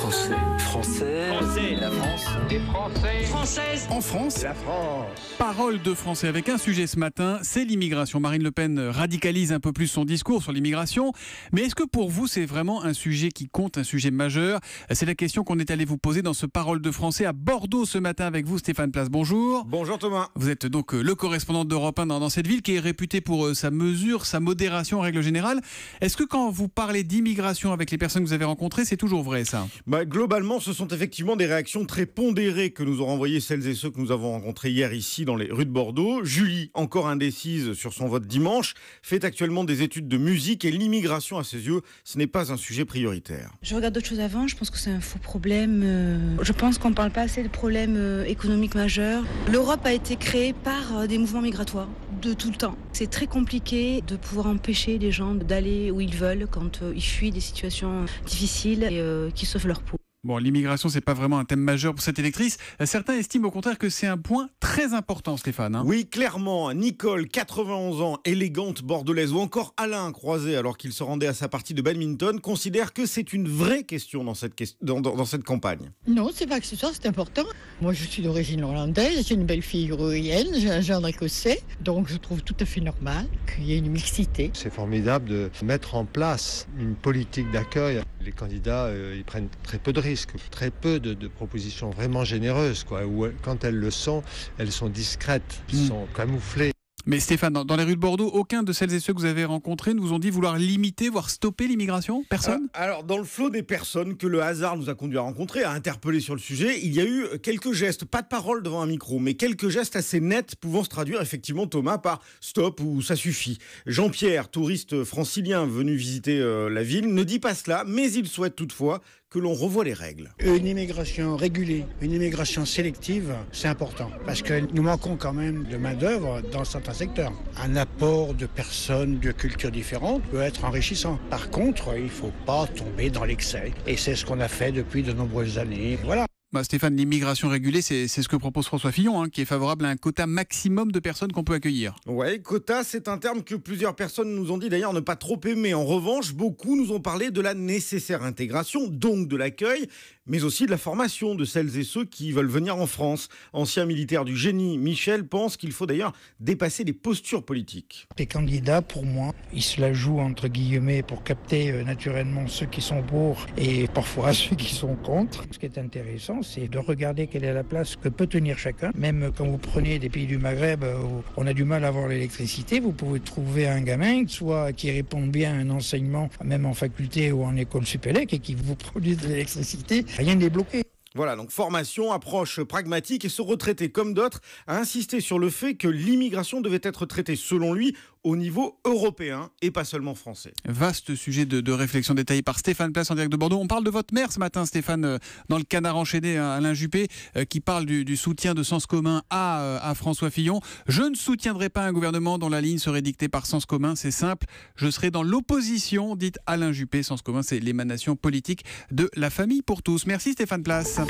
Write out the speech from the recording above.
Français. Français. Français. La France. Les Français. Française. En France, La France. parole de français avec un sujet ce matin, c'est l'immigration. Marine Le Pen radicalise un peu plus son discours sur l'immigration. Mais est-ce que pour vous, c'est vraiment un sujet qui compte, un sujet majeur? C'est la question qu'on est allé vous poser dans ce parole de français à Bordeaux ce matin avec vous, Stéphane Place. Bonjour. Bonjour Thomas. Vous êtes donc le correspondant d'Europe 1 dans cette ville qui est réputée pour sa mesure, sa modération en règle générale. Est-ce que quand vous parlez d'immigration avec les personnes que vous avez rencontrées, c'est toujours vrai ça? Globalement, ce sont effectivement des réactions très pondérées que nous ont renvoyées celles et ceux que nous avons rencontrés hier ici dans les rues de Bordeaux. Julie, encore indécise sur son vote dimanche, fait actuellement des études de musique et l'immigration à ses yeux, ce n'est pas un sujet prioritaire. Je regarde d'autres choses avant, je pense que c'est un faux problème. Je pense qu'on ne parle pas assez de problèmes économiques majeurs. L'Europe a été créée par des mouvements migratoires de tout le temps. C'est très compliqué de pouvoir empêcher les gens d'aller où ils veulent quand ils fuient des situations difficiles et qui sauvent leur peau. Bon, l'immigration, c'est pas vraiment un thème majeur pour cette électrice. Certains estiment au contraire que c'est un point très important, Stéphane. Oui, clairement. Nicole, 91 ans, élégante bordelaise, ou encore Alain, croisé alors qu'il se rendait à sa partie de badminton, considèrent que c'est une vraie question dans cette campagne. Non, c'est pas accessoire, c'est important. Moi, je suis d'origine hollandaise, j'ai une belle fille uruguayenne, j'ai un gendre écossais, donc je trouve tout à fait normal qu'il y ait une mixité. C'est formidable de mettre en place une politique d'accueil. Les candidats, ils prennent très peu de risques, très peu de propositions vraiment généreuses, où quand elles le sont, elles sont discrètes, elles sont camouflées. Mais Stéphane, dans les rues de Bordeaux, aucun de celles et ceux que vous avez rencontrés nous ont dit vouloir limiter, voire stopper l'immigration? Personne? Alors, dans le flot des personnes que le hasard nous a conduit à rencontrer, à interpeller sur le sujet, il y a eu quelques gestes, pas de parole devant un micro, mais quelques gestes assez nets pouvant se traduire effectivement, Thomas, par stop ou ça suffit. Jean-Pierre, touriste francilien venu visiter la ville, ne dit pas cela, mais il souhaite toutefois que l'on revoie les règles. Une immigration régulée, une immigration sélective, c'est important. Parce que nous manquons quand même de main-d'œuvre dans certains secteurs. Un apport de personnes de cultures différentes peut être enrichissant. Par contre, il ne faut pas tomber dans l'excès. Et c'est ce qu'on a fait depuis de nombreuses années. Voilà. Stéphane, l'immigration régulée, c'est ce que propose François Fillon, qui est favorable à un quota maximum de personnes qu'on peut accueillir. Ouais, quota, c'est un terme que plusieurs personnes nous ont dit d'ailleurs ne pas trop aimer. En revanche, beaucoup nous ont parlé de la nécessaire intégration, donc de l'accueil, mais aussi de la formation de celles et ceux qui veulent venir en France. Ancien militaire du génie, Michel pense qu'il faut d'ailleurs dépasser les postures politiques. Les candidats, pour moi, ils se la jouent entre guillemets pour capter naturellement ceux qui sont pour et parfois ceux qui sont contre. Ce qui est intéressant, c'est de regarder quelle est la place que peut tenir chacun. Même quand vous prenez des pays du Maghreb où on a du mal à avoir l'électricité, vous pouvez trouver un gamin, soit qui répond bien à un enseignement, même en faculté ou en école supélec, et qui vous produit de l'électricité. Rien n'est bloqué. Voilà, donc formation, approche pragmatique, et ce retraité, comme d'autres, a insisté sur le fait que l'immigration devait être traitée, selon lui, au niveau européen et pas seulement français. Vaste sujet de réflexion détaillée par Stéphane Place en direct de Bordeaux. On parle de votre maire ce matin, Stéphane, dans le Canard enchaîné, Alain Juppé, qui parle du soutien de Sens commun à François Fillon. Je ne soutiendrai pas un gouvernement dont la ligne serait dictée par Sens commun, c'est simple. Je serai dans l'opposition, dit Alain Juppé. Sens commun, c'est l'émanation politique de la famille pour tous. Merci Stéphane Place.